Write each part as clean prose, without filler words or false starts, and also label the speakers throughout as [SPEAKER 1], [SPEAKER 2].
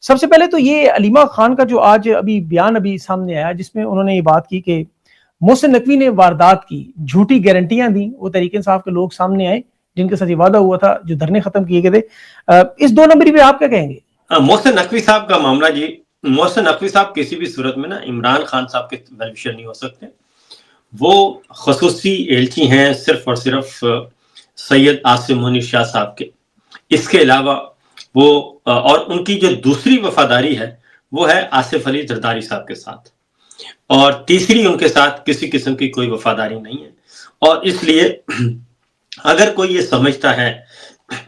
[SPEAKER 1] سب سے پہلے تو یہ علیمہ خان کا جو آج ابھی بیان ابھی سامنے آیا جس میں انہوں نے یہ بات کی کہ محسن نقوی نے واردات کی، جھوٹی گارنٹیاں دیں، وہ تحریک انصاف کے لوگ سامنے آئے جن کے ساتھ یہ وعدہ ہوا تھا، جو دھرنے ختم کیے گئے تھے، اس دو نمبری پہ آپ کیا کہیں گے؟
[SPEAKER 2] محسن نقوی صاحب کا معاملہ جی، محسن نقوی صاحب کسی بھی صورت میں نا عمران خان صاحب کے ویلوشر نہیں ہو سکتے. وہ خصوصی ایلچی ہیں صرف اور صرف سید آصف منیر شاہ صاحب کے. اس کے علاوہ وہ اور ان کی جو دوسری وفاداری ہے وہ ہے آصف علی زرداری صاحب کے ساتھ، اور تیسری ان کے ساتھ کسی قسم کی کوئی وفاداری نہیں ہے. اور اس لیے اگر کوئی یہ سمجھتا ہے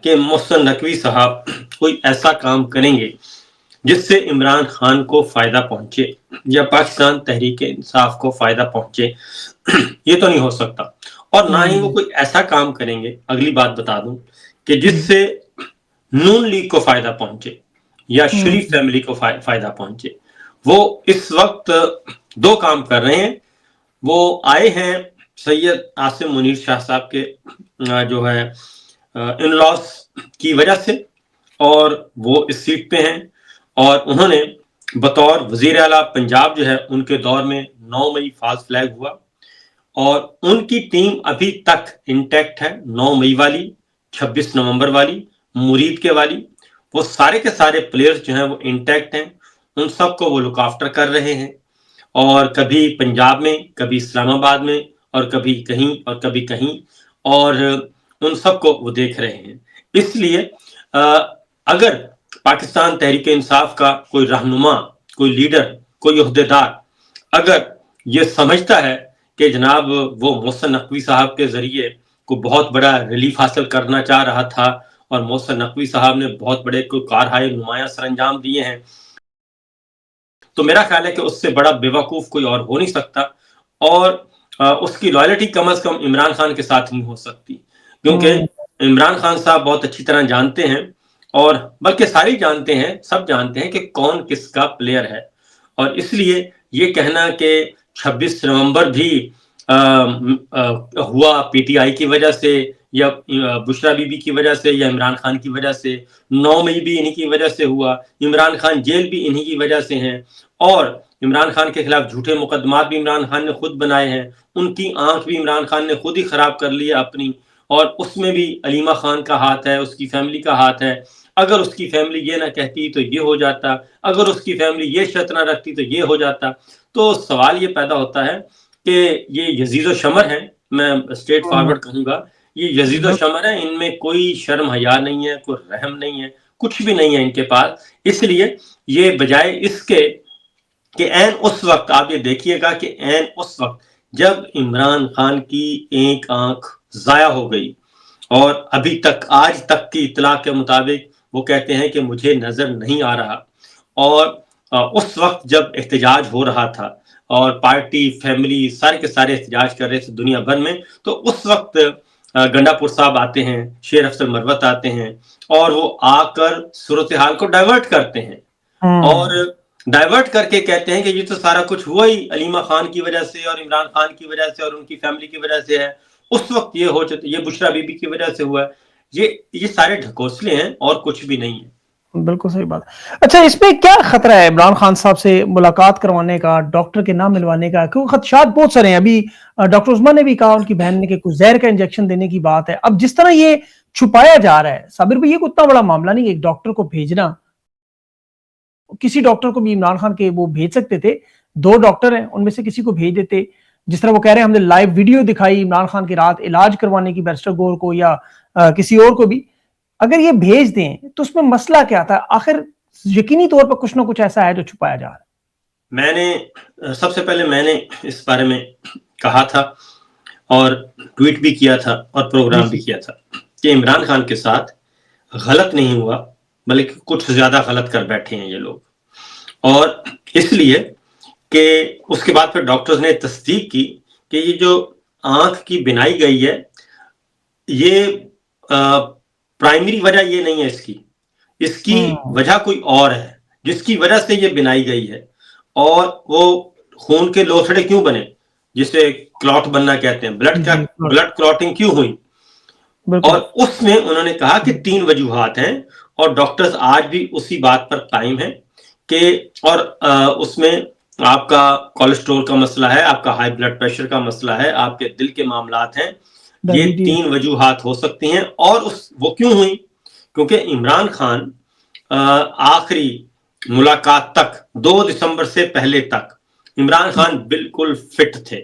[SPEAKER 2] کہ محسن نقوی صاحب کوئی ایسا کام کریں گے جس سے عمران خان کو فائدہ پہنچے یا پاکستان تحریک انصاف کو فائدہ پہنچے، یہ تو نہیں ہو سکتا. اور نہ ہی وہ کوئی ایسا کام کریں گے، اگلی بات بتا دوں، کہ جس سے نون لیگ کو فائدہ پہنچے یا شریف فیملی کو فائدہ پہنچے. وہ اس وقت دو کام کر رہے ہیں. وہ آئے ہیں سید آصف منیر شاہ صاحب کے جو ہے ان لاس کی وجہ سے، اور وہ اس سیٹ پہ ہیں، اور انہوں نے بطور وزیر اعلیٰ پنجاب جو ہے ان کے دور میں 9 مئی فالس فلیگ ہوا، اور ان کی ٹیم ابھی تک انٹیکٹ ہے. 9 مئی والی، 26 نومبر والی، مرید کے والی، وہ سارے کے سارے پلیئرز جو ہیں وہ انٹیکٹ ہیں. ان سب کو وہ لک آفٹر کر رہے ہیں، اور کبھی پنجاب میں، کبھی اسلام آباد میں، اور کبھی کہیں اور کبھی کہیں، اور ان سب کو وہ دیکھ رہے ہیں. اس لیے اگر پاکستان تحریک انصاف کا کوئی رہنما، کوئی لیڈر، کوئی عہدیدار اگر یہ سمجھتا ہے کہ جناب وہ محسن نقوی صاحب کے ذریعے کو بہت بڑا ریلیف حاصل کرنا چاہ رہا تھا، اور محسن نقوی صاحب نے بہت بڑے کوئی کارہائے نمایاں سر انجام دیے ہیں، تو میرا خیال ہے کہ اس سے بڑا بے وقوف کوئی اور ہو نہیں سکتا. اور اس کی لائلٹی کم از کم عمران خان کے ساتھ نہیں ہو سکتی، کیونکہ عمران خان صاحب بہت اچھی طرح جانتے ہیں، اور بلکہ سارے جانتے ہیں، سب جانتے ہیں کہ کون کس کا پلیئر ہے. اور اس لیے یہ کہنا کہ 26 نومبر بھی ہوا پی ٹی آئی کی وجہ سے، یا بشرا بی بی کی وجہ سے، یا عمران خان کی وجہ سے، 9 مئی بھی انہی کی وجہ سے ہوا، عمران خان جیل بھی انہی کی وجہ سے ہیں، اور عمران خان کے خلاف جھوٹے مقدمات بھی عمران خان نے خود بنائے ہیں. ان کی آنکھ بھی عمران خان نے خود ہی خراب کر لی ہے اپنی، اور اس میں بھی علیمہ خان کا ہاتھ ہے، اس کی فیملی کا ہاتھ ہے. اگر اس کی فیملی یہ نہ کہتی تو یہ ہو جاتا، اگر اس کی فیملی یہ شرط نہ رکھتی تو یہ ہو جاتا. تو سوال یہ پیدا ہوتا ہے کہ یہ یزید و شمر ہیں، میں اسٹریٹ فارورڈ کہوں گا، یہ یزید و شمر ہیں، ان میں کوئی شرم حیا نہیں ہے، کوئی رحم نہیں ہے، کچھ بھی نہیں ہے ان کے پاس. اس لیے یہ بجائے اس کے کہ عین اس وقت آپ یہ دیکھیے گا کہ عین اس وقت جب عمران خان کی ایک آنکھ ضائع ہو گئی، اور ابھی تک آج تک کی اطلاع کے مطابق وہ کہتے ہیں کہ مجھے نظر نہیں آ رہا، اور اس وقت جب احتجاج ہو رہا تھا اور پارٹی فیملی سارے کے سارے احتجاج کر رہے تھے دنیا بھر میں، تو اس وقت گنڈا پور صاحب آتے ہیں، شیر افضل مروت آتے ہیں، اور وہ آ کر صورتحال کو ڈائیورٹ کرتے ہیں، اور ڈائیورٹ کر کے کہتے ہیں کہ یہ تو سارا کچھ ہوا ہی علیمہ خان کی وجہ سے، اور عمران خان کی وجہ سے، اور ان کی فیملی کی وجہ سے ہے. اس وقت یہ ہو چکے، یہ بشرا بی بی کی وجہ سے ہوا ہے. یہ سارے ڈھکوسلے ہیں اور کچھ بھی نہیں ہے.
[SPEAKER 1] بالکل صحیح بات. اچھا، اس میں کیا خطرہ ہے عمران خان صاحب سے ملاقات کروانے کا، ڈاکٹر کے نام ملوانے کا؟ کیونکہ خدشات بہت سارے ہیں. ابھی ڈاکٹر عثمان نے بھی کہا، ان کی بہن نے، کہ کچھ زہر کا انجیکشن دینے کی بات ہے. اب جس طرح یہ چھپایا جا رہا ہے صابر بھائی، یہ کوئی اتنا بڑا معاملہ نہیں ہے ایک ڈاکٹر کو بھیجنا. کسی ڈاکٹر کو بھی عمران خان کے وہ بھیج سکتے تھے، 2 ڈاکٹر ہیں ان میں سے کسی کو بھیج دیتے. جس طرح وہ کہہ رہے ہیں ہم نے لائیو ویڈیو دکھائی عمران خان کی رات علاج کروانے کی، بیرسٹر گور کو یا کسی اور کو بھی. اگر یہ بھیج دیں تو اس میں مسئلہ کیا تھا؟ آخر یقینی طور پر کچھ نہ کچھ ایسا ہے جو چھپایا جا رہا ہے.
[SPEAKER 2] میں نے سب سے پہلے میں نے اس بارے میں کہا تھا، اور ٹویٹ بھی کیا تھا، اور پروگرام بھی کیا تھا، کہ عمران خان کے ساتھ غلط نہیں ہوا، بلکہ کچھ زیادہ غلط کر بیٹھے ہیں یہ لوگ. اور اس لیے کہ اس کے بعد پھر ڈاکٹرز نے تصدیق کی کہ یہ جو آنکھ کی بنائی گئی ہے، یہ پرائمری وجہ یہ نہیں ہے اس کی وجہ کوئی اور ہے جس کی وجہ سے یہ بنائی گئی ہے. اور وہ خون کے لوتھڑے کیوں بنے، جسے کلاٹ بننا کہتے ہیں، بلڈ کلاٹنگ کیوں ہوئی. اور اس میں انہوں نے کہا کہ 3 وجوہات ہیں، اور ڈاکٹرز آج بھی اسی بات پر قائم ہیں کہ اور اس میں آپ کا کولیسٹرول کا مسئلہ ہے, آپ کا ہائی بلڈ پریشر کا مسئلہ ہے, آپ کے دل کے معاملات ہیں. یہ 3 وجوہات ہو سکتی ہیں. اور وہ کیوں ہوئی؟ کیونکہ عمران خان آخری ملاقات تک 2 دسمبر سے پہلے تک عمران خان بالکل فٹ تھے,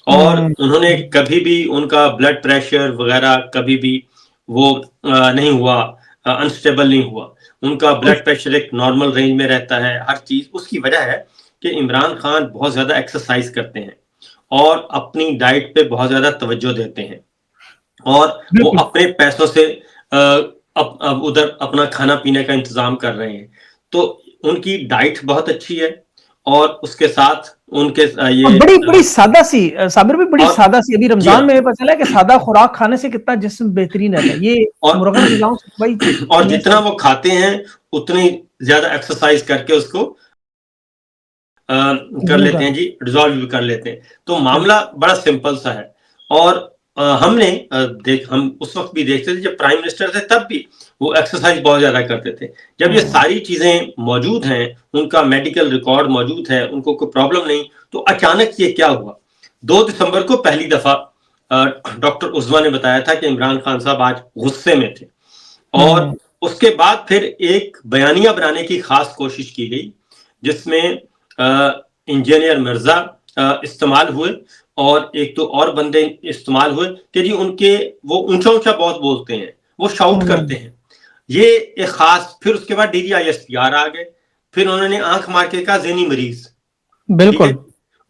[SPEAKER 2] اور انہوں نے کبھی بھی ان کا بلڈ پریشر وغیرہ کبھی بھی وہ نہیں ہوا, انسٹیبل نہیں ہوا. ان کا بلڈ پریشر ایک نارمل رینج میں رہتا ہے. ہر چیز اس کی وجہ ہے کہ عمران خان بہت زیادہ ایکسرسائز کرتے ہیں اور اپنی ڈائٹ پہ بہت زیادہ توجہ دیتے ہیں, اور وہ اپنے پیسوں سے ادھر اپنا کھانا پینے کا انتظام کر رہے ہیں. تو ان کی ڈائٹ بہت اچھی ہے, اور اس کے ساتھ ان کے یہ
[SPEAKER 1] بڑی سادہ سی, صابر بھی بڑی سادہ سی. ابھی رمضان میں پتہ چلا کہ سادہ خوراک کھانے سے کتنا جسم بہترین رہتا ہے. یہ مرغن غذاؤں سے بھائی,
[SPEAKER 2] اور جتنا وہ کھاتے ہیں اتنی زیادہ ایکسرسائز کر کے اس کو کر لیتے ہیں جی, ڈیزالو بھی کر لیتے ہیں. تو معاملہ بڑا سمپل سا ہے. اور ہم اس وقت بھی دیکھتے تھے جب پرائم منسٹر تھے, تب بھی وہ ایکسرسائز بہت زیادہ کرتے تھے. جب یہ ساری چیزیں موجود ہیں, ان کا میڈیکل ریکارڈ موجود ہے, ان کو کوئی پرابلم نہیں, تو اچانک یہ کیا ہوا؟ 2 دسمبر کو پہلی دفعہ ڈاکٹر عظما نے بتایا تھا کہ عمران خان صاحب آج غصے میں تھے, اور اس کے بعد پھر ایک بیانیہ بنانے کی خاص کوشش کی گئی, جس میں انجینئر مرزا استعمال ہوئے, اور ایک تو اور بندے استعمال ہوئے کہ جی ان کے وہ اونچا اونچا بہت بولتے ہیں, وہ شاؤٹ کرتے ہیں. یہ ایک خاص. پھر اس کے بعد DGISPR آ گئے, پھر انہوں نے آنکھ مار کے کہا ذہنی مریض.
[SPEAKER 1] بالکل.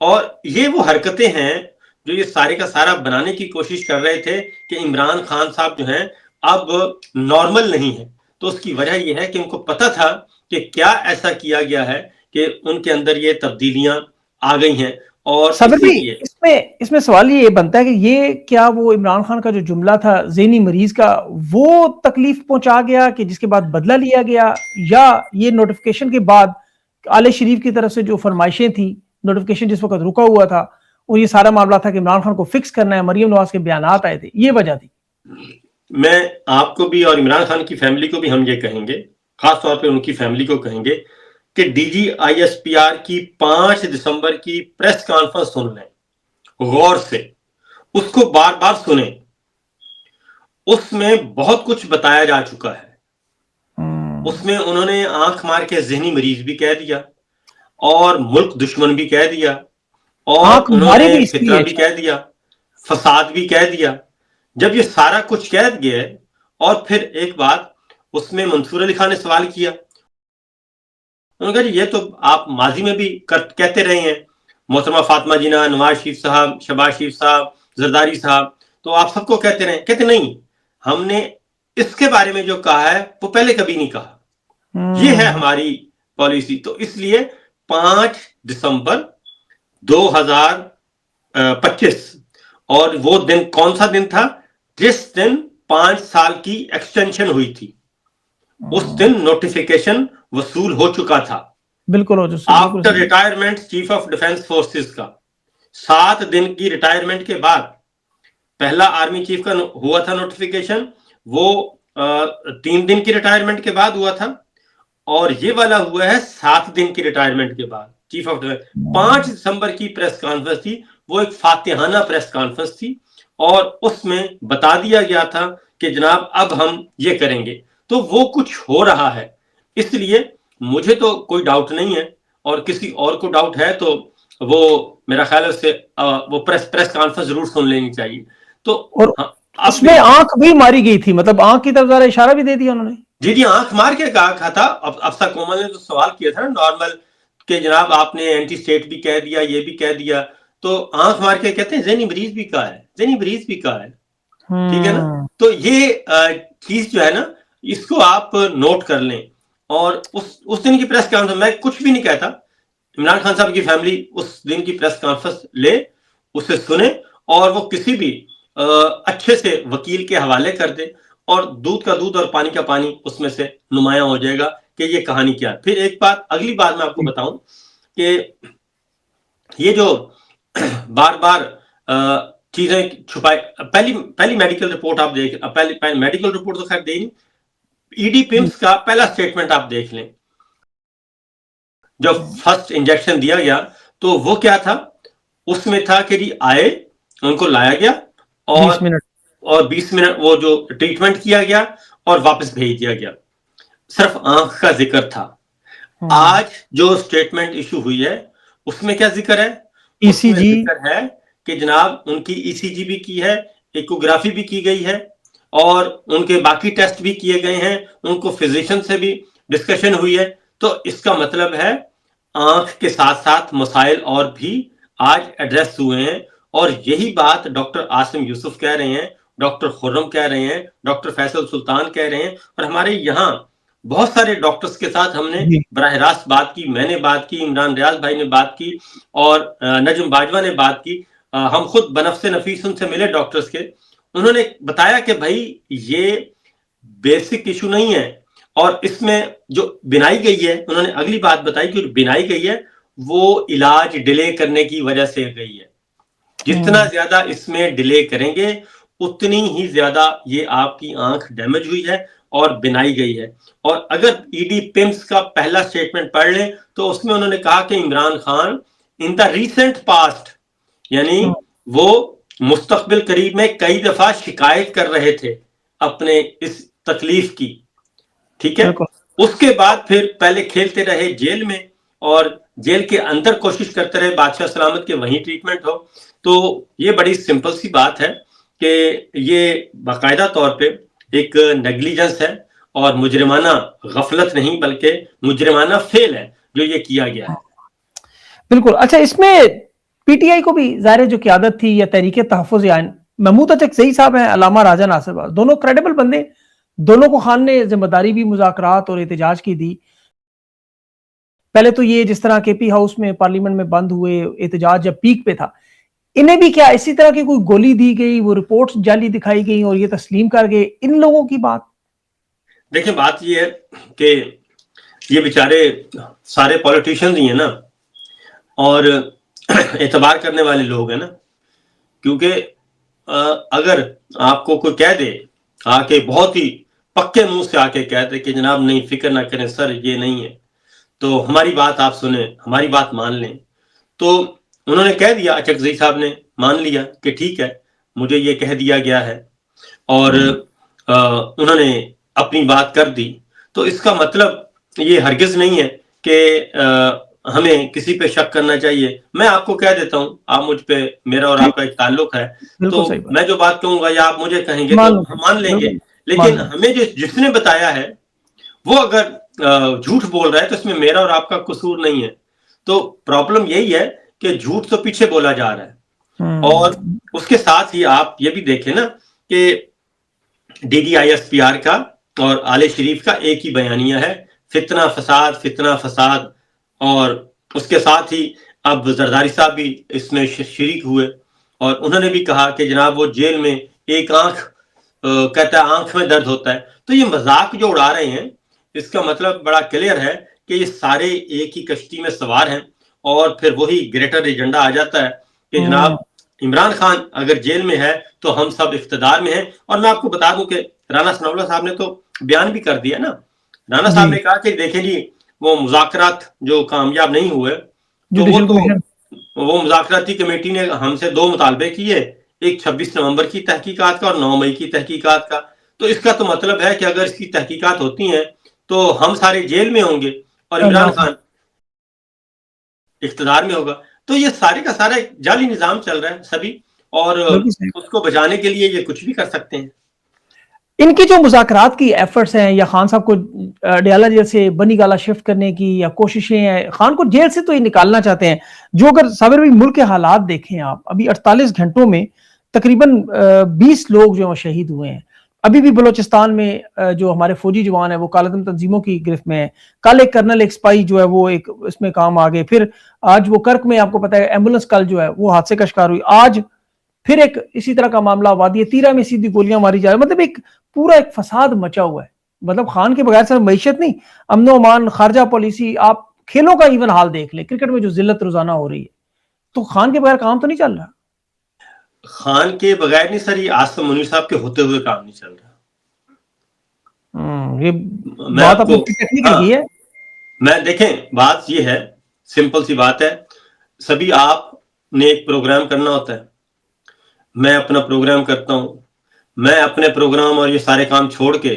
[SPEAKER 2] اور یہ وہ حرکتیں ہیں جو یہ سارے کا سارا بنانے کی کوشش کر رہے تھے کہ عمران خان صاحب جو ہیں اب نارمل نہیں ہے. تو اس کی وجہ یہ ہے کہ ان کو پتا تھا کہ کیا ایسا کیا گیا ہے کہ ان کے اندر یہ تبدیلیاں آ گئی ہیں. اور
[SPEAKER 1] اس میں سوال یہ بنتا ہے کہ یہ کیا وہ عمران خان کا جو جملہ تھا ذہنی مریض کا, وہ تکلیف پہنچا گیا کہ جس کے بعد بدلہ لیا گیا, یا یہ نوٹیفیکیشن کے بعد آل شریف کی طرف سے جو فرمائشیں تھیں, نوٹیفیکیشن جس وقت رکا ہوا تھا, اور یہ سارا معاملہ تھا کہ عمران خان کو فکس کرنا ہے, مریم نواز کے بیانات آئے تھے, یہ وجہ تھی؟
[SPEAKER 2] میں آپ کو بھی اور عمران خان کی فیملی کو بھی ہم یہ کہیں گے, خاص طور پہ ان کی فیملی کو کہیں گے کہ DGISPR کی 5 دسمبر کی پریس کانفرنس سن لیں غور سے, اس کو بار بار سنیں. اس میں بہت کچھ بتایا جا چکا ہے. اس میں انہوں نے آنکھ مار کے ذہنی مریض بھی کہہ دیا, اور ملک دشمن بھی کہہ دیا, اور انہوں نے فتنہ بھی کہہ دیا, فساد بھی کہہ دیا. جب یہ سارا کچھ کہہ گیا, اور پھر ایک بات اس میں منصور علی خان نے سوال کیا, انہوں نے کہا جی یہ تو آپ ماضی میں بھی کہتے رہے ہیں, محترمہ فاطمہ جناح, نواز شریف صاحب, شہباز شریف صاحب, زرداری صاحب, تو آپ سب کو کہتے رہے. کہتے نہیں, ہم نے اس کے بارے میں جو کہا ہے وہ پہلے کبھی نہیں کہا, یہ ہے ہماری پالیسی. تو اس لیے 5 دسمبر 2025, اور وہ دن کون سا دن تھا؟ جس دن 5 سال کی ایکسٹینشن ہوئی تھی. اس دن نوٹیفیکیشن وصول ہو چکا تھا.
[SPEAKER 1] بالکل.
[SPEAKER 2] After retirement chief of defence forces کا 7 دن کی ریٹائرمنٹ کے بعد پہلا آرمی چیف کا ہوا تھا نوٹیفیکیشن, وہ 3 دن کی ریٹائرمنٹ کے بعد ہوا تھا, اور یہ والا ہوا ہے 7 دن کی ریٹائرمنٹ کے بعد چیف آف ڈیفنس. 5 دسمبر کی پریس کانفرنس تھی, وہ ایک فاتحانہ پریس کانفرنس تھی, اور اس میں بتا دیا گیا تھا کہ جناب اب ہم یہ کریں گے. تو وہ کچھ ہو رہا ہے. اس لیے مجھے تو کوئی ڈاؤٹ نہیں ہے, اور کسی اور کو ڈاؤٹ ہے تو وہ میرا خیال ہے اس سے وہ پریس کانفرنس ضرور سن لینی چاہیے. تو
[SPEAKER 1] اس میں آنکھ بھی ماری گئی تھی, مطلب آنکھ کی طرف ذرا اشارہ بھی دے دیا انہوں نے.
[SPEAKER 2] جی آنکھ مار کے کہا تھا. افسر کومل نے تو سوال کیا تھا نا نارمل, کہ جناب آپ نے اینٹی اسٹیٹ بھی کہہ دیا, یہ بھی کہہ دیا, تو آنکھ مار کے کہتے ہیں ذہنی مریض بھی کہا ہے, ذہنی مریض بھی کہا ہے. ٹھیک ہے نا. تو یہ چیز جو ہے نا, اس کو آپ نوٹ کر لیں. اور اس دن کی پریس کانفرنس میں کچھ بھی نہیں کہتا, عمران خان صاحب کی فیملی اس دن کی پریس کانفرنس لے, اسے سنے, اور وہ کسی بھی اچھے سے وکیل کے حوالے کر دے, اور دودھ کا دودھ اور پانی کا پانی اس میں سے نمایاں ہو جائے گا کہ یہ کہانی کیا ہے. پھر ایک بات, اگلی بات میں آپ کو بتاؤں کہ یہ جو بار بار چیزیں چھپائے, پہلی میڈیکل رپورٹ آپ دیکھ, میڈیکل رپورٹ تو خیر دے نہیں, ED PIMS کا پہلا سٹیٹمنٹ آپ دیکھ لیں. جب فرسٹ انجیکشن دیا گیا تو وہ کیا تھا, اس میں تھا کہ جی آئے, ان کو لایا گیا
[SPEAKER 1] 20 منٹ
[SPEAKER 2] اور 20 منٹ وہ جو ٹریٹمنٹ کیا گیا اور واپس بھیج دیا گیا, صرف آنکھ کا ذکر تھا. آج جو سٹیٹمنٹ ایشو ہوئی ہے اس میں کیا ذکر ہے؟ اس میں ذکر ہے کہ جناب ان کی ای سی جی بھی کی ہے, ایکوگرافی بھی کی گئی ہے, اور ان کے باقی ٹیسٹ بھی کیے گئے ہیں, ان کو فزیشین سے بھی ڈسکشن ہوئی ہے. تو اس کا مطلب ہے آنکھ کے ساتھ ساتھ مسائل اور بھی آج ایڈریس ہوئے ہیں, اور یہی بات ڈاکٹر عاصم یوسف کہہ رہے ہیں, ڈاکٹر خرم کہہ رہے ہیں, ڈاکٹر فیصل سلطان کہہ رہے ہیں, اور ہمارے یہاں بہت سارے ڈاکٹرز کے ساتھ ہم نے براہ راست بات کی, میں نے بات کی, عمران ریاض بھائی نے بات کی, اور نجم باجوہ نے بات کی. ہم خود بنفس نفیس ان سے ملے ڈاکٹرز کے, انہوں نے بتایا کہ بھائی یہ بیسک ایشو نہیں ہے, اور اس میں جو بنائی گئی ہے, انہوں نے اگلی بات بتائی کہ بنائی گئی ہے وہ علاج ڈیلے کرنے کی وجہ سے گئی ہے. جتنا زیادہ اس میں ڈیلے کریں گے اتنی ہی زیادہ یہ آپ کی آنکھ ڈیمیج ہوئی ہے اور بنائی گئی ہے. اور اگر ای ڈی پیمس کا پہلا سٹیٹمنٹ پڑھ لیں تو اس میں انہوں نے کہا کہ عمران خان ان دا ریسنٹ پاسٹ, یعنی وہ مستقبل قریب میں کئی دفعہ شکایت کر رہے تھے اپنے اس تکلیف کی, ٹھیک ہے. اس کے بعد پھر پہلے کھیلتے رہے جیل میں, اور جیل کے اندر کوشش کرتے رہے بادشاہ سلامت کے وہیں ٹریٹمنٹ ہو. تو یہ بڑی سمپل سی بات ہے کہ یہ باقاعدہ طور پہ ایک نیگلیجنس ہے اور مجرمانہ غفلت نہیں بلکہ مجرمانہ فیل ہے جو یہ کیا گیا ہے.
[SPEAKER 1] بالکل. اچھا, اس میں پی ٹی آئی کو بھی ظاہر جو قیادت تھی یا تحریک تحفظ آئین, محمود اچکزئی صاحب ہیں, علامہ راجہ ناصر, دونوں کریڈیبل بندے, دونوں کو خان نے ذمہ داری بھی مذاکرات اور احتجاج کی دی. پہلے تو یہ جس طرح کے پی ہاؤس میں پارلیمنٹ میں بند ہوئے, احتجاج جب پیک پہ تھا, انہیں بھی کیا اسی طرح کی کوئی گولی دی گئی, وہ رپورٹس جعلی دکھائی گئی اور یہ تسلیم کر گئے ان لوگوں کی بات؟
[SPEAKER 2] دیکھیں بات یہ ہے کہ یہ بیچارے سارے پولیٹیشنز ہی ہیں نا, اور اعتبار کرنے والے لوگ ہیں نا, کیونکہ اگر آپ کو کوئی کہہ دے آ کے, بہت ہی پکے منہ سے آ کے کہہ دے کہ جناب نہیں فکر نہ کریں سر یہ نہیں ہے, تو ہماری بات آپ سنیں, ہماری بات مان لیں. تو انہوں نے کہہ دیا, اچکزئی صاحب نے مان لیا کہ ٹھیک ہے مجھے یہ کہہ دیا گیا ہے, اور انہوں نے اپنی بات کر دی. تو اس کا مطلب یہ ہرگز نہیں ہے کہ ہمیں کسی پہ شک کرنا چاہیے. میں آپ کو کہہ دیتا ہوں, آپ مجھ پہ, میرا اور آپ کا ایک تعلق ہے, تو میں جو بات کہوں گا یا آپ مجھے کہیں گے تو ہم مان لیں گے. لیکن ہمیں جس نے بتایا ہے وہ اگر جھوٹ بول رہا ہے تو اس میں میرا اور آپ کا قصور نہیں ہے. تو پرابلم یہی ہے کہ جھوٹ تو پیچھے بولا جا رہا ہے. اور اس کے ساتھ ہی آپ یہ بھی دیکھیں نا کہ D D I S P R کا اور آل شریف کا ایک ہی بیانیہ ہے, فتنہ فساد فتنہ فساد. اور اس کے ساتھ ہی اب زرداری صاحب بھی اس میں شریک ہوئے, اور انہوں نے بھی کہا کہ جناب وہ جیل میں ایک آنکھ کہتا ہے آنکھ میں درد ہوتا ہے. تو یہ مذاق جو اڑا رہے ہیں اس کا مطلب بڑا کلیئر ہے کہ یہ سارے ایک ہی کشتی میں سوار ہیں, اور پھر وہی گریٹر ایجنڈا آ جاتا ہے کہ جناب عمران خان اگر جیل میں ہے تو ہم سب اقتدار میں ہیں. اور میں آپ کو بتا دوں کہ رانا ثناء اللہ صاحب نے تو بیان بھی کر دیا نا, رانا صاحب نے کہا کہ دیکھیں جی وہ مذاکرات جو کامیاب نہیں ہوئے تو وہ مذاکراتی کمیٹی نے ہم سے 2 مطالبے کیے, ایک 26 نومبر کی تحقیقات کا اور 9 مئی کی تحقیقات کا. تو اس کا تو مطلب ہے کہ اگر اس کی تحقیقات ہوتی ہیں تو ہم سارے جیل میں ہوں گے اور عمران خان اقتدار میں ہوگا. تو یہ سارے کا سارا ایک جعلی نظام چل رہا ہے سبھی, اور اس کو بچانے کے لیے یہ کچھ بھی کر سکتے ہیں.
[SPEAKER 1] ان کی جو مذاکرات کی ایفرٹس ہیں یا خان صاحب کو ڈیالہ جیل سے بنی گالا شفٹ کرنے کی یا کوششیں ہیں, خان کو جیل سے تو یہ نکالنا چاہتے ہیں. جو اگر صابر بھائی ملک کے حالات دیکھیں آپ, ابھی 48 گھنٹوں میں تقریباً 20 لوگ جو شہید ہوئے ہیں. ابھی بھی بلوچستان میں جو ہمارے فوجی جوان ہیں وہ کالعدم تنظیموں کی گرفت میں ہیں. کل ایک کرنل ایک سپاہی جو ہے وہ ایک اس میں کام آ گئے. پھر آج وہ کرک میں آپ کو پتا ہے ایمبولنس کل جو ہے وہ حادثے کا شکار ہوئی. آج پھر ایک اسی طرح کا معاملہ وادی تیرہ میں سیدھی گولیاں ماری جا رہی. مطلب ایک پورا ایک فساد مچا ہوا ہے. مطلب خان کے بغیر صرف معیشت نہیں, امن و امان, خارجہ پالیسی, آپ کھیلوں کا ایون حال دیکھ لیں, کرکٹ میں جو ذلت روزانہ ہو رہی ہے, تو خان کے بغیر کام تو نہیں چل رہا.
[SPEAKER 2] خان کے بغیر نہیں سر, یہ عاصم منیر صاحب کے ہوتے ہوئے کام نہیں چل رہا.
[SPEAKER 1] یہ
[SPEAKER 2] میں
[SPEAKER 1] بات
[SPEAKER 2] آپ کو
[SPEAKER 1] ٹیکنیکل کی ہے.
[SPEAKER 2] میں دیکھیں بات یہ ہے, سمپل سی بات ہے, سبھی آپ نے ایک پروگرام کرنا ہوتا ہے, میں اپنا پروگرام کرتا ہوں, میں اپنے پروگرام اور یہ سارے کام چھوڑ کے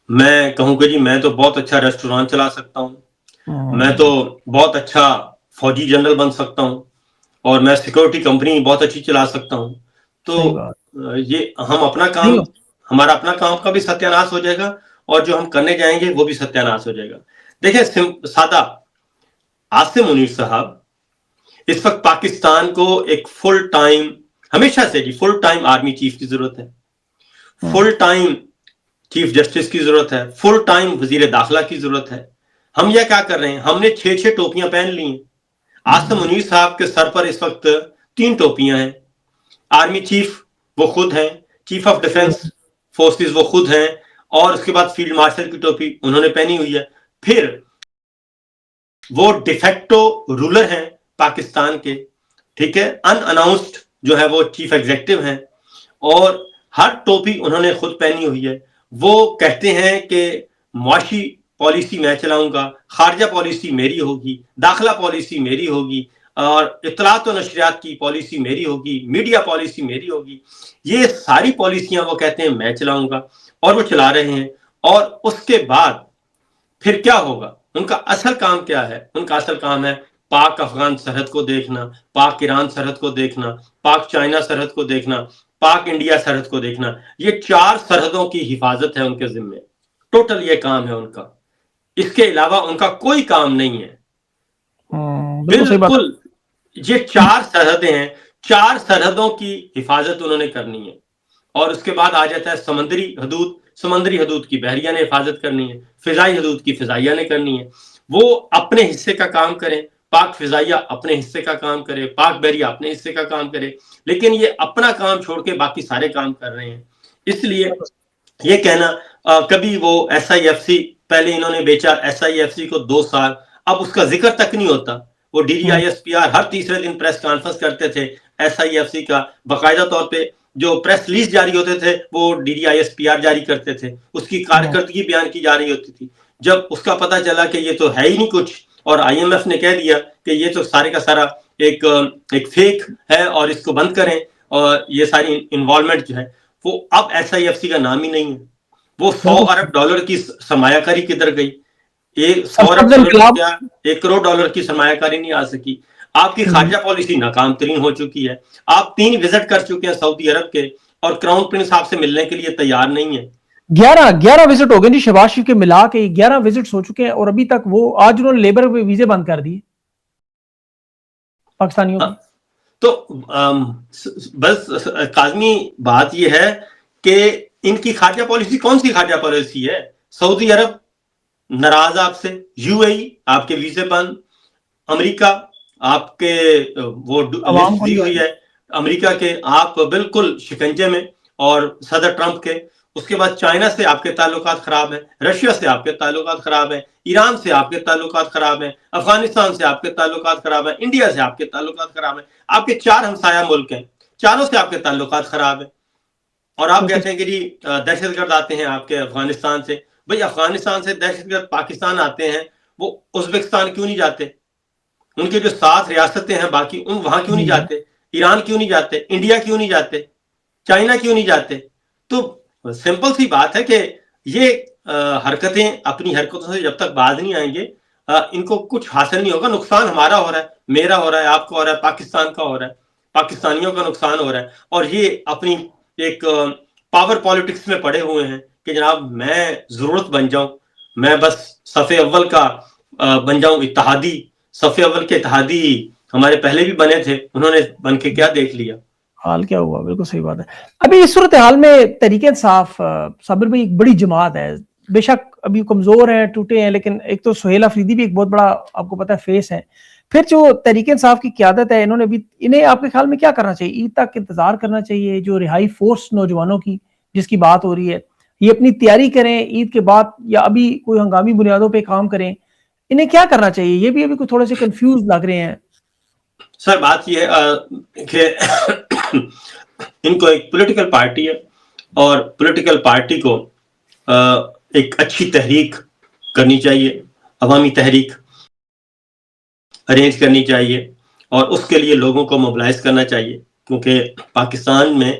[SPEAKER 2] میں کہوں کہ جی میں تو بہت اچھا ریسٹورانٹ چلا سکتا ہوں, میں تو بہت اچھا فوجی جنرل بن سکتا ہوں, اور میں سیکورٹی کمپنی بہت اچھی چلا سکتا ہوں, تو
[SPEAKER 1] صحیح بات
[SPEAKER 2] یہ ہم اپنا
[SPEAKER 1] نہیں
[SPEAKER 2] کام,
[SPEAKER 1] ہو
[SPEAKER 2] ہمارا اپنا کام کا بھی ستیاناش ہو جائے گا, اور جو ہم کرنے جائیں گے وہ بھی ستیاناش ہو جائے گا. دیکھیں سادہ, عاصم منیر صاحب اس وقت پاکستان کو ایک فل ٹائم, ہمیشہ سے جی فل ٹائم آرمی چیف کی ضرورت ہے, فل ٹائم چیف جسٹس کی ضرورت ہے, فل ٹائم وزیر داخلہ کی ضرورت ہے. ہم یہ کیا کر رہے ہیں, ہم نے 6 ٹوپیاں پہن لی ہیں. عاصم منیر صاحب کے سر پر اس وقت 3 ٹوپیاں ہیں. آرمی چیف وہ خود ہیں, چیف آف ڈیفنس فورسز وہ خود ہیں, اور اس کے بعد فیلڈ مارشل کی ٹوپی انہوں نے پہنی ہوئی ہے. پھر وہ ڈیفیکٹو رولر ہیں پاکستان کے, ٹھیک ہے, ان اناؤنسڈ جو ہے وہ چیف ایگزیکٹو ہیں, اور ہر ٹوپی انہوں نے خود پہنی ہوئی ہے. وہ کہتے ہیں کہ معاشی پالیسی میں چلاؤں گا, خارجہ پالیسی میری ہوگی, داخلہ پالیسی میری ہوگی, اور اطلاعات و نشریات کی پالیسی میری ہوگی, میڈیا پالیسی میری ہوگی. یہ ساری پالیسیاں وہ کہتے ہیں میں چلاؤں گا, اور وہ چلا رہے ہیں. اور اس کے بعد پھر کیا ہوگا, ان کا اصل کام کیا ہے, ان کا اصل کام ہے پاک افغان سرحد کو دیکھنا, پاک ایران سرحد کو دیکھنا, پاک چائنا سرحد کو دیکھنا, پاک انڈیا سرحد کو دیکھنا. یہ 4 سرحدوں کی حفاظت ہے ان کے ذمے, ٹوٹل یہ کام ہے ان کا. اس کے علاوہ ان کا کوئی کام نہیں ہے.
[SPEAKER 1] بالکل صحیح بات.
[SPEAKER 2] بالکل, یہ 4 سرحدیں ہیں, 4 سرحدوں کی حفاظت انہوں نے کرنی ہے. اور اس کے بعد آ جاتا ہے سمندری حدود, سمندری حدود کی بحریہ نے حفاظت کرنی ہے, فضائی حدود کی فضائیہ نے کرنی ہے. وہ اپنے حصے کا کام کریں, پاک فضائیہ اپنے حصے کا کام کرے, پاک بحریہ اپنے حصے کا کام کرے. لیکن یہ اپنا کام چھوڑ کے باقی سارے کام کر رہے ہیں. اس لیے یہ کہنا, کبھی وہ ایس آئی ایف سی, پہلے انہوں نے بیچا ایس آئی ایف سی کو 2 سال, اب اس کا ذکر تک نہیں ہوتا. وہ D D I S P or her تیسرے دن پریس کانفرنس کرتے تھے ایس آئی ایف سی کا, باقاعدہ طور پہ جو پریس ریلیز جاری ہوتے تھے وہ D D I S P R جاری کرتے تھے, اس کی کارکردگی بیان کی جا رہی ہوتی تھی. جب اس کا پتہ چلا کہ یہ تو ہے ہی نہیں کچھ, اور آئی ایم ایف نے کہہ دیا کہ یہ تو سارے کا سارا ایک فیک ہے اور اس کو بند کریں, اور یہ ساری انوالومنٹ جو ہے وہ اب ایس آئی ایف سی کا نام ہی نہیں ہے. وہ $100 ارب کی سرمایہ کاری کدھر گئی, یہ $100 ارب تو کیا $1 کروڑ کی سرمایہ کاری نہیں آ سکی. آپ کی خارجہ پالیسی ناکام ترین ہو چکی ہے. آپ 3 وزٹ کر چکے ہیں سعودی عرب کے, اور کراؤن پرنس آپ سے ملنے کے لیے تیار نہیں ہے.
[SPEAKER 1] 11 وزٹ ہو گئے جی شہباز شریف کے ملا کے, 11 وزٹس ہو چکے ہیں, اور ابھی تک وہ آج انہوں نے لیبر ویزے بند کر دیے پاکستانیوں کے.
[SPEAKER 2] تو بس کاظمی بات یہ ہے کہ ان کی خارجہ پالیسی کون سی خارجہ پالیسی ہے؟ سعودی عرب ناراض آپ سے, یو اے ای آپ کے ویزے بند, امریکہ آپ کے وہ لسٹ دی ہوئی ہے, امریکہ کے آپ بالکل شکنجے میں, اور صدر ٹرمپ کے. اس کے بعد چائنا سے آپ کے تعلقات خراب ہیں, رشیا سے آپ کے تعلقات خراب ہیں, ایران سے آپ کے تعلقات خراب ہیں, افغانستان سے آپ کے تعلقات خراب ہیں, انڈیا سے آپ کے تعلقات خراب ہیں. آپ کے 4 ہمسایہ ملک ہیں, چاروں سے آپ کے تعلقات خراب ہیں. اور آپ کہتے ہیں کہ جی دہشت گرد آتے ہیں آپ کے افغانستان سے. بھئی افغانستان سے دہشت گرد پاکستان آتے ہیں, وہ ازبکستان کیوں نہیں جاتے؟ ان کے جو 7 ریاستیں ہیں باقی, ان وہاں کیوں نہیں جاتے؟ ایران کیوں نہیں جاتے؟ انڈیا کیوں نہیں جاتے؟ چائنا کیوں نہیں جاتے؟ تو سمپل سی بات ہے کہ یہ حرکتیں اپنی حرکتوں سے جب تک باز نہیں آئیں گے, ان کو کچھ حاصل نہیں ہوگا. نقصان ہمارا ہو رہا ہے, میرا ہو رہا ہے, آپ کا ہو رہا ہے, پاکستان کا ہو رہا ہے, پاکستانیوں کا نقصان ہو رہا ہے. اور یہ اپنی ایک پاور پالیٹکس میں پڑے ہوئے ہیں کہ جناب میں ضرورت بن جاؤں, میں بس صف اول کا بن جاؤں اتحادی. صف اول کے اتحادی ہمارے پہلے بھی بنے تھے, انہوں نے بن کے کیا دیکھ لیا؟
[SPEAKER 1] حال کیا ہوا؟ بالکل صحیح بات ہے. ابھی اس صورتحال میں تحریک انصاف صابر بھائی ایک بڑی جماعت ہے, بے شک ابھی کمزور ہیں, ٹوٹے ہیں, لیکن ایک تو سہیل افریدی بھی ایک بہت بڑا آپ کو پتا ہے فیس ہے. پھر جو تحریک انصاف کی قیادت ہے, انہیں آپ کے خیال میں کیا کرنا چاہیے؟ عید تک انتظار کرنا چاہیے؟ جو رہائی فورس نوجوانوں کی جس کی بات ہو رہی ہے, یہ اپنی تیاری کریں عید کے بعد, یا ابھی کوئی ہنگامی بنیادوں پہ کام کریں؟ انہیں کیا کرنا چاہیے؟ یہ بھی ابھی کوئی تھوڑے سے کنفیوز لگ رہے ہیں.
[SPEAKER 2] سر بات یہ ہے کہ ان کو ایک پولیٹیکل پارٹی ہے, اور پولیٹیکل پارٹی کو ایک اچھی تحریک کرنی چاہیے. عوامی تحریک ارینج کرنی چاہیے اور اس کے لیے لوگوں کو موبلائز کرنا چاہیے، کیونکہ پاکستان میں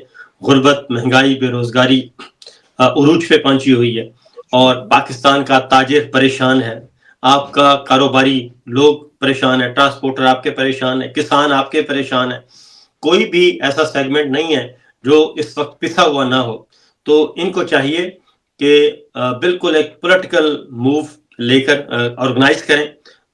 [SPEAKER 2] غربت، مہنگائی، بے روزگاری عروج پہ پہنچی ہوئی ہے اور پاکستان کا تاجر پریشان ہے، آپ کا کاروباری لوگ پریشان ہے، ٹرانسپورٹر آپ کے پریشان ہے، کسان آپ کے پریشان ہے، کوئی بھی ایسا سیگمنٹ نہیں ہے جو اس وقت پسا ہوا نہ ہو. تو ان کو چاہیے کہ بالکل ایک پولیٹیکل موو لے کر آرگنائز کریں.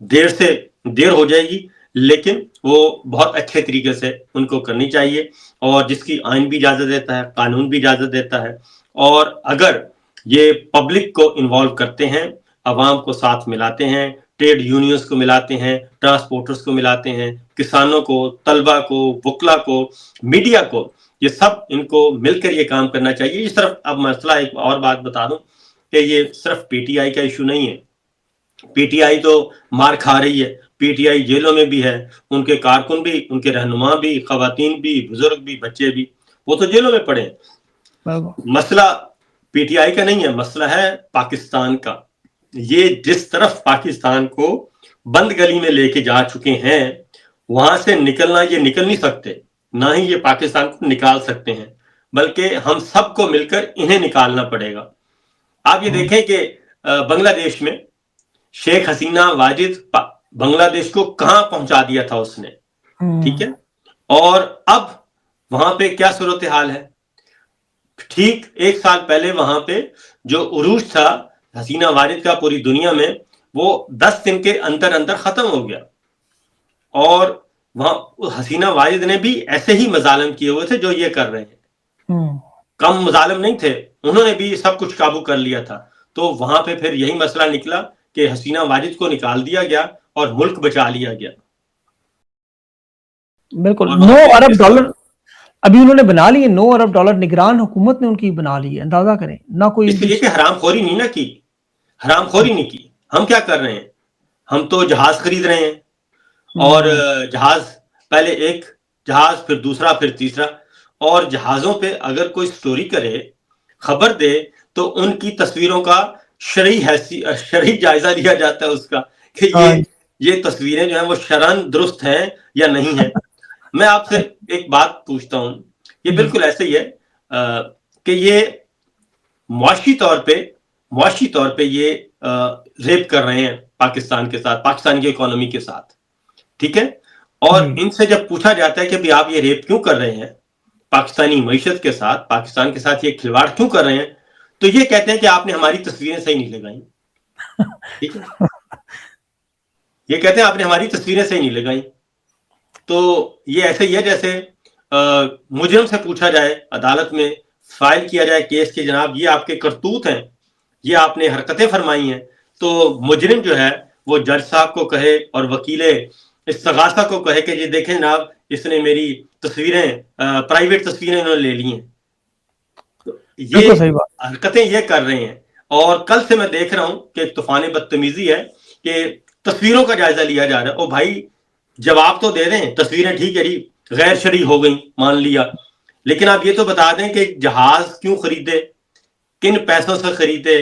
[SPEAKER 2] دیر ہو جائے گی لیکن وہ بہت اچھے طریقے سے ان کو کرنی چاہیے، اور جس کی آئین بھی اجازت دیتا ہے، قانون بھی اجازت دیتا ہے. اور اگر یہ پبلک کو انوالو کرتے ہیں، عوام کو ساتھ ملاتے ہیں، ٹریڈ یونینز کو ملاتے ہیں، ٹرانسپورٹرز کو ملاتے ہیں، کسانوں کو، طلبہ کو، وکلا کو، میڈیا کو، یہ سب ان کو مل کر یہ کام کرنا چاہیے. یہ صرف اب مسئلہ ایک اور بات بتا دوں کہ یہ صرف پی ٹی آئی کا ایشو نہیں ہے. پی ٹی آئی تو مار کھا رہی ہے، پی ٹی آئی جیلوں میں بھی ہے، ان کے کارکن بھی، ان کے رہنما بھی، خواتین بھی، بزرگ بھی، بچے بھی، وہ تو جیلوں میں پڑے ہیں. مسئلہ پی ٹی آئی کا نہیں ہے، مسئلہ ہے پاکستان کا. یہ جس طرف پاکستان کو بند گلی میں لے کے جا چکے ہیں، وہاں سے نکلنا، یہ نکل نہیں سکتے، نہ ہی یہ پاکستان کو نکال سکتے ہیں، بلکہ ہم سب کو مل کر انہیں نکالنا پڑے گا. آپ یہ دیکھیں کہ بنگلہ دیش میں شیخ حسینہ واجد بنگلہ دیش کو کہاں پہنچا دیا تھا اس نے، ٹھیک ہے، اور اب وہاں پہ کیا صورتحال ہے. ٹھیک 1 سال پہلے وہاں پہ جو عروج تھا حسینہ واجد کا پوری دنیا میں، وہ 10 دن کے اندر اندر ختم ہو گیا. اور وہاں حسینہ واجد نے بھی ایسے ہی مظالم کیے ہوئے تھے جو یہ کر رہے ہیں، کم مظالم نہیں تھے، انہوں نے بھی سب کچھ قابو کر لیا تھا. تو وہاں پہ پھر یہی مسئلہ نکلا کہ حسینہ واجد کو نکال دیا گیا اور ملک بچا لیا گیا.
[SPEAKER 1] بالکل. $9 ارب ابھی انہوں نے بنا لی ہے، $9 ارب نگران حکومت نے ان کی بنا لی ہے. اندازہ کریں نہ کوئی
[SPEAKER 2] اس لیے کہ حرام خوری نہیں نہ کی، حرام خوری نہیں کی. ہم کیا کر رہے ہیں؟ ہم تو جہاز خرید رہے ہیں، اور جہاز پہلے ایک جہاز، پھر دوسرا، پھر تیسرا. اور جہازوں پہ اگر کوئی سٹوری کرے، خبر دے، تو ان کی تصویروں کا شرعی جائزہ لیا جاتا ہے اس کا کہ یہ تصویریں جو ہیں وہ شرعاً درست ہیں یا نہیں ہیں. میں آپ سے ایک بات پوچھتا ہوں، یہ بالکل ایسے ہی ہے کہ یہ معاشی طور پہ یہ ریپ کر رہے ہیں پاکستان کے ساتھ، پاکستان کی اکانومی کے ساتھ، ٹھیک ہے. اور ان سے جب پوچھا جاتا ہے کہ بھی آپ یہ ریپ کیوں کر رہے ہیں پاکستانی معیشت کے ساتھ، پاکستان کے ساتھ یہ کھلواڑ کیوں کر رہے ہیں، تو یہ کہتے ہیں کہ آپ نے ہماری تصویریں صحیح نہیں لگائیں. ٹھیک ہے، یہ کہتے ہیں آپ نے ہماری تصویریں صحیح نہیں لگائیں. تو یہ ایسے ہی ہے جیسے مجرم سے پوچھا جائے، عدالت میں فائل کیا جائے کیس کہ جناب یہ آپ کے کرتوت ہیں، یہ آپ نے حرکتیں فرمائی ہیں، تو مجرم جو ہے وہ جج صاحب کو کہے اور وکیل استغاثہ کو کہے کہ یہ دیکھیں جناب اس نے میری تصویریں، پرائیویٹ تصویریں انہوں نے لے لی ہیں. یہ حرکتیں یہ کر رہے ہیں. اور کل سے میں دیکھ رہا ہوں کہ ایک طوفان بدتمیزی ہے کہ تصویروں کا جائزہ لیا جا رہا ہے. او بھائی جواب تو دے دیں، تصویریں ٹھیک ہے جی غیر شرعی ہو گئیں، مان لیا، لیکن آپ یہ تو بتا دیں کہ جہاز کیوں خریدے، کن پیسوں سے خریدے،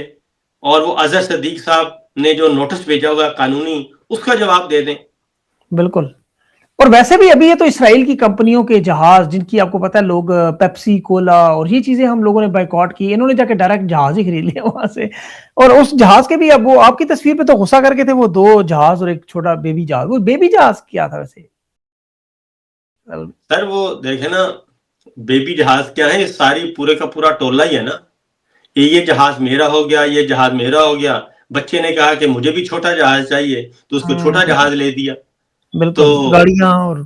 [SPEAKER 2] اور وہ اظہر صدیق صاحب نے جو نوٹس بھیجا ہوا قانونی، اس کا جواب دے دیں.
[SPEAKER 1] بالکل. اور ویسے بھی ابھی یہ تو اسرائیل کی کمپنیوں کے جہاز، جن کی آپ کو پتا ہے لوگ پیپسی، کولا اور یہ چیزیں ہم لوگوں نے بائیکاٹ کی، انہوں نے جا کے ڈائریکٹ جہاز ہی خرید لیا وہاں سے. اور اس جہاز کے بھی اب وہ آپ کی تصویر پہ تو غصہ کر کے تھے، وہ 2 جہاز اور ایک چھوٹا بیبی جہاز. وہ بیبی جہاز کیا تھا ویسے؟
[SPEAKER 2] سر وہ دیکھیں نا، بیبی جہاز کیا ہے، ساری پورے کا پورا ٹولہ ہی ہے نا. یہ جہاز میرا ہو گیا، یہ جہاز میرا ہو گیا. بچے نے کہا کہ مجھے بھی چھوٹا جہاز چاہیے، تو اس کو چھوٹا جہاز لے دیا.
[SPEAKER 1] بالکل، گاڑیاں اور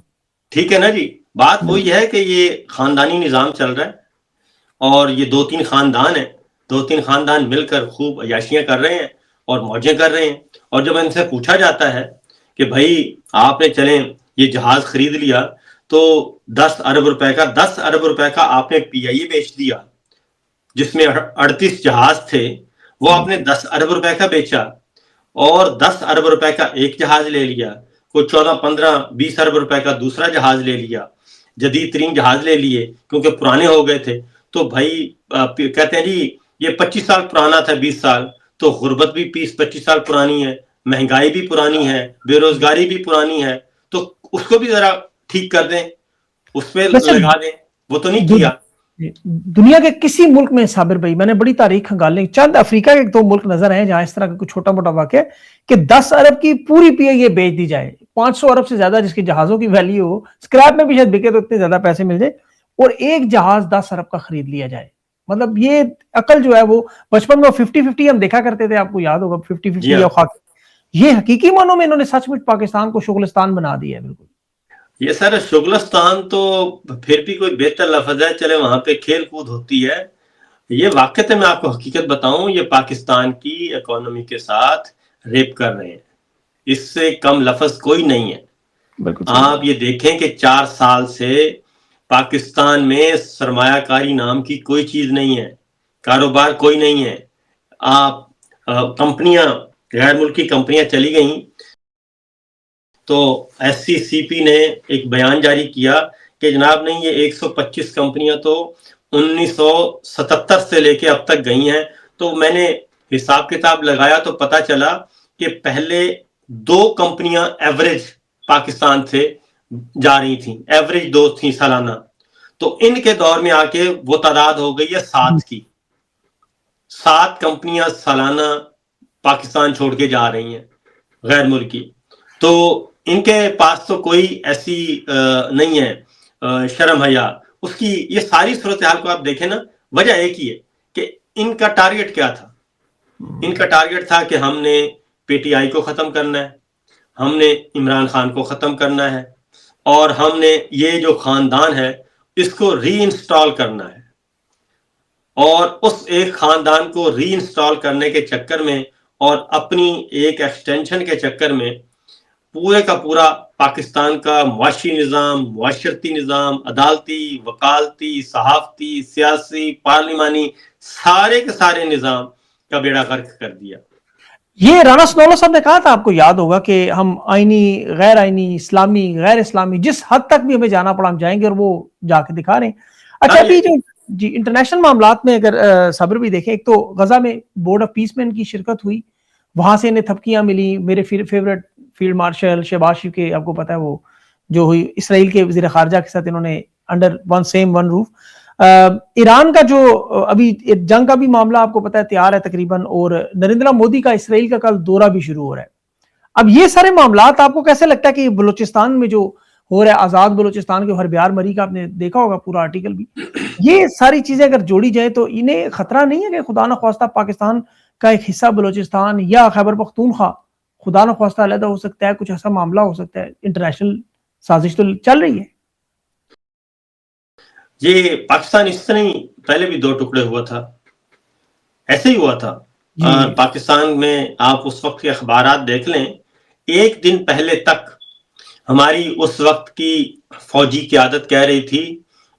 [SPEAKER 2] ٹھیک ہے نا جی. بات وہی ہے کہ یہ خاندانی نظام چل رہا ہے، اور یہ 2-3 خاندان ہیں، 2-3 خاندان مل کر خوب عیاشیاں کر رہے ہیں اور موجیں کر رہے ہیں. اور جب ان سے پوچھا جاتا ہے کہ بھائی آپ نے چلیں یہ جہاز خرید لیا تو 10 ارب روپے کا آپ نے پی آئی اے بیچ دیا، جس میں 38 جہاز تھے، وہ آپ نے 10 ارب روپے کا بیچا، اور 10 ارب روپے کا ایک جہاز لے لیا، کوئی 14-15-20 ارب روپے کا دوسرا جہاز لے لیا، جدید ترین جہاز لے لیے کیونکہ پرانے ہو گئے تھے. تو بھائی کہتے ہیں جی یہ 25 سال پرانا تھا، 20 سال، تو غربت بھی 25 سال پرانی ہے، مہنگائی بھی پرانی ہے, بے روزگاری بھی پرانی ہے, تو اس کو بھی ذرا ٹھیک کر دیں, اس پہ
[SPEAKER 1] ویسے
[SPEAKER 2] لگا دیں. وہ تو نہیں کیا.
[SPEAKER 1] دنیا کے کسی ملک میں صابر بھائی, میں نے بڑی تاریخ کھنگالنے, چند افریقہ کے 2 ملک نظر ہیں جہاں اس طرح کا کوئی چھوٹا موٹا واقع ہے کہ 10 ارب کی پوری پی یہ بیچ دی جائے, 500 ارب سے زیادہ جس کے جہازوں کی ویلیو ہو, اسکریپ میں بھی شاید بکے تو اتنے زیادہ پیسے مل جائے, اور ایک جہاز 10 ارب کا خرید لیا جائے. مطلب یہ عقل جو ہے وہ بچپن میں 50-50 ہم دیکھا کرتے تھے, آپ کو یاد ہوگا 50-50 یا خاک, یہ حقیقی معنوں میں انہوں نے سچ مچ پاکستان کو شغلستان بنا دیا ہے. بالکل
[SPEAKER 2] یہ سر شغلستان تو پھر بھی کوئی بہتر لفظ ہے, چلے وہاں پہ کھیل کود ہوتی ہے. یہ واقعہ میں آپ کو حقیقت بتاؤں, یہ پاکستان کی اکانومی کے ساتھ ریپ کر رہے ہیں, اس سے کم لفظ کوئی نہیں ہے. آپ یہ دیکھیں کہ 4 سال سے پاکستان میں سرمایہ کاری نام کی کوئی چیز نہیں ہے, کاروبار کوئی نہیں ہے. آپ کمپنیاں, غیر ملکی کمپنیاں چلی گئیں, تو ایس سی پی نے ایک بیان جاری کیا کہ جناب نہیں, یہ 125 کمپنیاں تو 1977 سے لے کے اب تک گئی ہیں. تو میں نے حساب کتاب لگایا تو پتا چلا کہ پہلے 2 کمپنیاں ایوریج پاکستان سے جا رہی تھیں, ایوریج 2 تھیں سالانہ, تو ان کے دور میں آ کے وہ تعداد ہو گئی ہے 7 کی. 7 کمپنیاں سالانہ پاکستان چھوڑ کے جا رہی ہیں غیر ملکی. تو ان کے پاس تو کوئی ایسی نہیں ہے شرم حیا. اس کی یہ ساری صورتحال کو آپ دیکھیں نا, وجہ ایک ہی ہے کہ ان کا ٹارگٹ کیا تھا. ان کا ٹارگٹ تھا کہ ہم نے پی ٹی آئی کو ختم کرنا ہے, ہم نے عمران خان کو ختم کرنا ہے, اور ہم نے یہ جو خاندان ہے اس کو ری انسٹال کرنا ہے. اور اس ایک خاندان کو ری انسٹال کرنے کے چکر میں اور اپنی ایک ایکسٹینشن کے چکر میں پورے کا پورا پاکستان کا معاشی نظام, معاشرتی نظام, عدالتی, وکالتی, صحافتی, سیاسی, پارلیمانی, سارے کے سارے نظام کا بیڑا غرق کر دیا.
[SPEAKER 1] یہ رانا سنولا صاحب نے کہا تھا, آپ کو یاد ہوگا, کہ ہم آئینی, غیر آئینی, اسلامی, غیر اسلامی, جس حد تک بھی ہمیں جانا پڑا ہم جائیں گے, اور وہ جا کے دکھا رہے ہیں. اچھا ابھی جو جی انٹرنیشنل معاملات میں اگر صبر بھی دیکھیں, ایک تو غزہ میں بورڈ آف پیس میں ان کی شرکت ہوئی, وہاں سے انہیں تھپکیاں ملی. میرے فیورٹ فیلڈ مارشل شہباز شریف کے, آپ کو پتا ہے وہ جو ہوئی اسرائیل کے وزیر خارجہ کے ساتھ انہوں نے انڈر ون روف. ایران کا جو ابھی جنگ کا بھی معاملہ آپ کو پتا ہے تیار ہے تقریباً, اور نریندر مودی کا اسرائیل کا کل دورہ بھی شروع ہو رہا ہے. اب یہ سارے معاملات آپ کو کیسے لگتا ہے کہ بلوچستان میں جو ہو رہا ہے, آزاد بلوچستان کے ہر بیار مری کا آپ نے دیکھا ہوگا پورا آرٹیکل بھی, یہ ساری چیزیں اگر جوڑی جائیں تو انہیں خطرہ نہیں ہے کہ خدا نخواستہ پاکستان کا ایک حصہ بلوچستان یا خیبر پختونخوا خدا نخواستہ علیحدہ ہو سکتا ہے, کچھ ایسا معاملہ ہو سکتا ہے, انٹرنیشنل سازش تو چل رہی ہے.
[SPEAKER 2] یہ پاکستان اس طرح ہی پہلے بھی 2 ٹکڑے ہوا تھا, ایسے ہی ہوا تھا. پاکستان میں آپ اس وقت کے اخبارات دیکھ لیں, ایک دن پہلے تک ہماری اس وقت کی فوجی قیادت کہہ رہی تھی,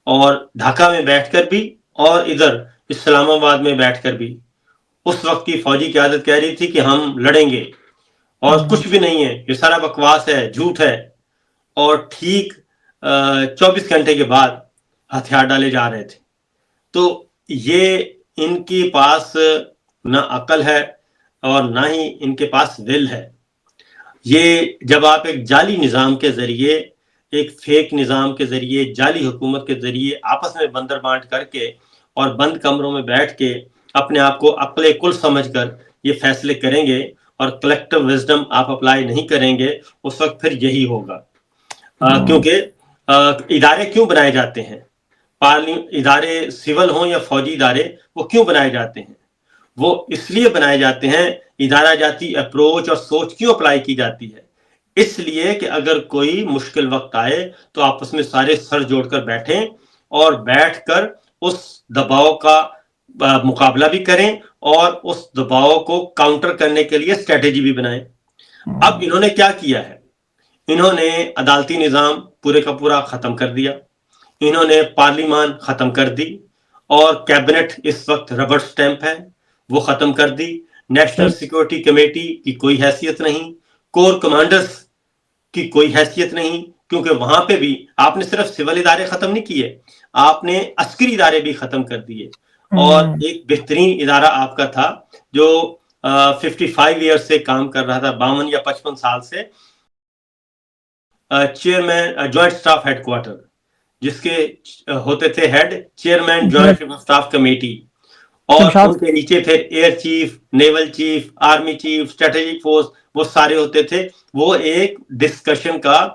[SPEAKER 2] اور ڈھاکہ میں بیٹھ کر بھی اور ادھر اسلام آباد میں بیٹھ کر بھی اس وقت کی فوجی قیادت کہہ رہی تھی کہ ہم لڑیں گے, اور کچھ بھی نہیں ہے, یہ سارا بکواس ہے, جھوٹ ہے. اور ٹھیک 24 گھنٹے کے بعد ہتھیار ڈالے جا رہے تھے. تو یہ ان کے پاس نہ عقل ہے اور نہ ہی ان کے پاس ول ہے. یہ جب آپ ایک جعلی نظام کے ذریعے, ایک فیک نظام کے ذریعے, جعلی حکومت کے ذریعے آپس میں بندر بانٹ کر کے اور بند کمروں میں بیٹھ کے اپنے آپ کو عقل کل سمجھ کر یہ فیصلے کریں گے اور کلیکٹیو وزڈم آپ اپلائی نہیں کریں گے, اس وقت پھر یہی ہوگا. کیونکہ ادارے کیوں بنائے جاتے ہیں, ادارے سول ہوں یا فوجی ادارے, وہ کیوں بنائے جاتے ہیں؟ وہ اس لیے بنائے جاتے ہیں, ادارہ جاتی اپروچ اور سوچ کیوں اپلائی کی جاتی ہے؟ اس لیے کہ اگر کوئی مشکل وقت آئے تو آپس میں سارے سر جوڑ کر بیٹھیں اور بیٹھ کر اس دباؤ کا مقابلہ بھی کریں اور اس دباؤ کو کاؤنٹر کرنے کے لیے اسٹریٹجی بھی بنائیں. اب انہوں نے کیا کیا ہے, انہوں نے عدالتی نظام پورے کا پورا ختم کر دیا, انہوں نے پارلیمان ختم کر دی, اور کیبنٹ اس وقت ربڑ سٹیمپ ہے وہ ختم کر دی. نیشنل سیکورٹی کمیٹی کی کوئی حیثیت نہیں, کور کمانڈرز کی کوئی حیثیت نہیں, کیونکہ وہاں پہ بھی آپ نے صرف سول ادارے ختم نہیں کیے, آپ نے عسکری ادارے بھی ختم کر دیے. اور ایک بہترین ادارہ آپ کا تھا جو 55 ایئر سے کام کر رہا تھا, 52 یا 55 سال سے chairman joint staff headquarter, جس کے ہوتے تھے head chairman joint staff committee, اور ان کے نیچے تھے air chief, naval chief, army chief, strategic force, وہ سارے ہوتے تھے. وہ ایک ڈسکشن کا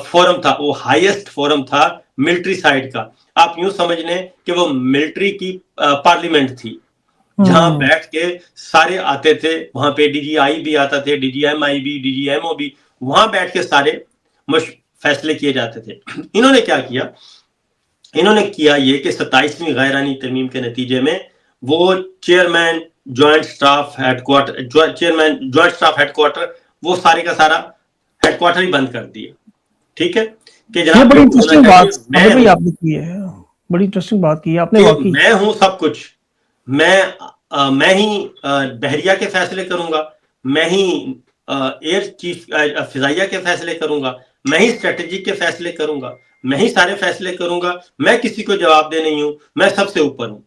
[SPEAKER 2] فورم تھا, وہ ہائیسٹ فورم تھا ملٹری سائڈ کا. آپ یوں سمجھ لیں کہ وہ ملٹری کی پارلیمنٹ تھی, جہاں بیٹھ کے سارے آتے تھے. وہاں پہ ڈی جی آئی بھی آتا تھے, ڈی جی ایم آئی بھی, ڈی جی ایم او بھی, وہاں بیٹھ کے سارے فیصلے کیے جاتے تھے. انہوں نے کیا کیا, انہوں نے کیا یہ کہ 27ویں غیرانی ترمیم کے نتیجے میں وہ chairman joint staff headquarter, chairman joint staff headquarter, وہ سارے کا سارا ہیڈ کوارٹر ہی بند کر دیا. ٹھیک ہے کہ جناب
[SPEAKER 1] بڑی انٹرسٹنگ بات آپ نے کی ہے, بڑی انٹرسٹنگ بات کی ہے آپ نے. واقعی
[SPEAKER 2] میں ہوں سب کچھ, میں ہی بحریہ کے فیصلے کروں گا, میں ہی ایئر چیف فضائیہ کے فیصلے کروں گا, میں ہی اسٹریٹجک کے فیصلے کروں گا, میں ہی سارے فیصلے کروں گا, میں کسی کو جواب دہ نہیں ہوں, میں سب سے اوپر ہوں.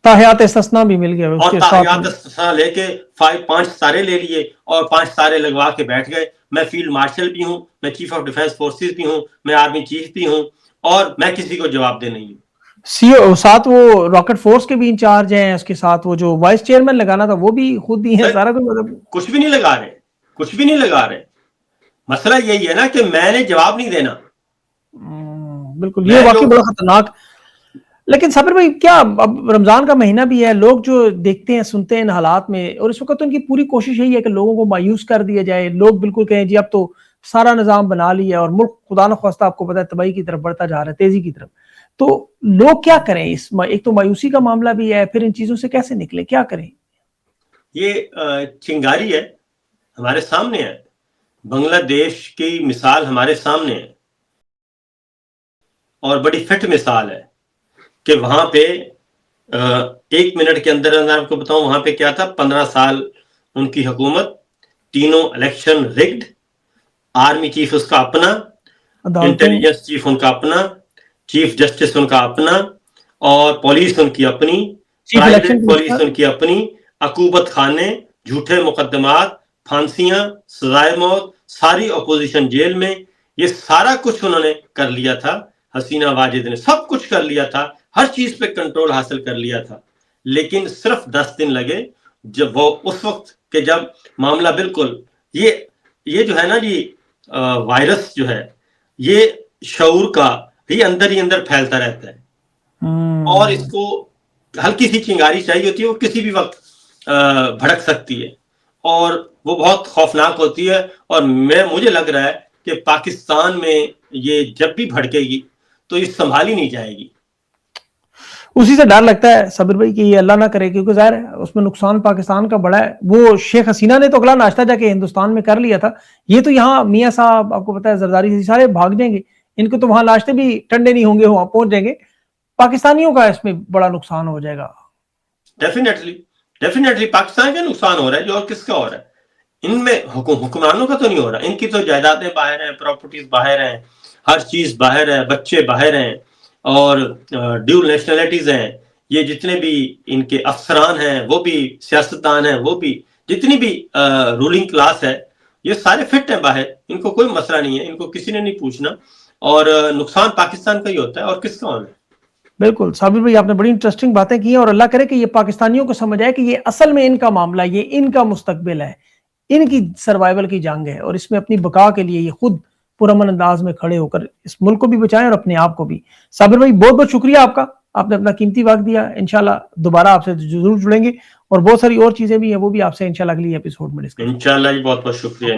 [SPEAKER 1] تاحیات استثنا بھی مل گیا,
[SPEAKER 2] اور تاحیات استثنا لے کے 5 ستارے لے لیے اور 5 ستارے لگوا کے بیٹھ گئے. میں فیلڈ مارشل بھی ہوں, میں چیف آف ڈیفینس فورسز بھی ہوں, میں آرمی چیف بھی ہوں, اور میں کسی کو جواب دہ نہیں ہوں.
[SPEAKER 1] سی او ساتھ وہ راکٹ فورس کے بھی انچارج ہیں, اس کے ساتھ وہ جو وائس چیئرمین لگانا تھا وہ بھی خود ہی ہے. سارا
[SPEAKER 2] کچھ بھی نہیں لگا رہے, کچھ بھی نہیں لگا رہے. مسئلہ یہی ہے نا کہ میں نے جواب نہیں دینا.
[SPEAKER 1] بالکل, یہ واقعی بڑا خطرناک. لیکن صابر بھائی کیا اب رمضان کا مہینہ بھی ہے, لوگ جو دیکھتے ہیں سنتے ہیں ان حالات میں, اور اس وقت ان کی پوری کوشش یہی ہے کہ لوگوں کو مایوس کر دیا جائے. لوگ بالکل کہیں جی اب تو سارا نظام بنا لیا اور ملک خدا نخواستہ آپ کو پتہ ہے تباہی کی طرف بڑھتا جا رہا ہے, تیزی کی طرف. تو لوگ کیا کریں, ایک تو مایوسی کا معاملہ بھی ہے, پھر ان چیزوں سے کیسے نکلیں, کیا کریں؟
[SPEAKER 2] یہ چنگاری ہے, ہمارے سامنے ہے. بنگلہ دیش کی مثال ہمارے سامنے ہے, اور بڑی فٹ مثال ہے کہ وہاں پہ 1 منٹ کے اندر آپ کو بتاؤں وہاں پہ کیا تھا. 15 سال ان کی حکومت, تینوں الیکشن رگڈ, آرمی چیف اس کا اپنا, انٹیلیجنس چیف ان کا اپنا, چیف جسٹس ان کا اپنا, اور پولیس ان کی اپنی, پرائیویٹ پولیس ان کی اپنی, عقوبت خانے, جھوٹے مقدمات, پھانسیاں, سزائے موت, ساری اپوزیشن جیل میں. یہ سارا کچھ انہوں نے کر لیا تھا. حسینہ واجد نے سب کچھ کر لیا تھا, ہر چیز پہ کنٹرول حاصل کر لیا تھا. لیکن صرف 10 دن لگے, جب وہ اس وقت کہ جب معاملہ بالکل یہ جو ہے نا جی وائرس جو ہے, یہ شعور کا ہی اندر پھیلتا رہتا ہے, اور اس کو ہلکی سی چنگاری چاہیے ہوتی ہے, وہ کسی بھی وقت بھڑک سکتی ہے, اور وہ بہت خوفناک ہوتی ہے. اور مجھے لگ رہا ہے کہ پاکستان میں یہ جب بھی بھڑکے گی تو یہ سنبھالی نہیں جائے گی.
[SPEAKER 1] اسی سے ڈر لگتا ہے صابر بھائی کہ یہ اللہ نہ کرے, کیونکہ ظاہر ہے اس میں نقصان پاکستان کا بڑا ہے. وہ شیخ حسینہ نے تو اگلا ناشتہ جا کے ہندوستان میں کر لیا تھا, یہ تو یہاں میاں صاحب آپ کو پتا ہے زرداری سارے بھاگ جائیں گے, ان کو تو وہاں ناشتے بھی ٹھنڈے نہیں ہوں گے, وہاں پہنچ جائیں گے. پاکستانیوں کا اس میں بڑا نقصان ہو جائے گا.
[SPEAKER 2] ڈیفینیٹلی پاکستان کا نقصان ہو رہا ہے, جو اور کس کا ہو رہا ہے. ان میں حکمرانوں کا تو نہیں ہو رہا, ان کی تو جائیدادیں باہر ہیں, پراپرٹیز باہر ہیں, ہر چیز باہر ہے, بچے باہر ہیں, اور ڈیول نیشنلٹیز ہیں. یہ جتنے بھی ان کے افسران ہیں, وہ بھی سیاستدان ہیں, وہ بھی جتنی بھی رولنگ کلاس ہے, یہ سارے فٹ ہیں باہر. ان کو کوئی مسئلہ نہیں ہے, ان کو کسی نے نہیں پوچھنا, اور نقصان پاکستان کا ہی ہوتا ہے, اور کس کا ہونا ہے.
[SPEAKER 1] بالکل صابر بھائی آپ نے بڑی انٹرسٹنگ باتیں کی ہیں, اور اللہ کرے کہ یہ پاکستانیوں کو سمجھ آئے کہ یہ اصل میں ان کا معاملہ, یہ ان کا مستقبل ہے, ان کی سروائیول کی جنگ ہے, اور اس میں اپنی بقا کے لیے یہ خود پرامن انداز میں کھڑے ہو کر اس ملک کو بھی بچائیں اور اپنے آپ کو بھی. صابر بھائی بہت بہت شکریہ آپ کا, آپ نے اپنا قیمتی وقت دیا. انشاءاللہ دوبارہ آپ سے ضرور جڑیں گے, اور بہت ساری اور چیزیں بھی ہیں وہ بھی آپ سے انشاءاللہ اگلی ایپیسوڈ میں ڈسکس.
[SPEAKER 2] انشاءاللہ جی, بہت بہت شکریہ.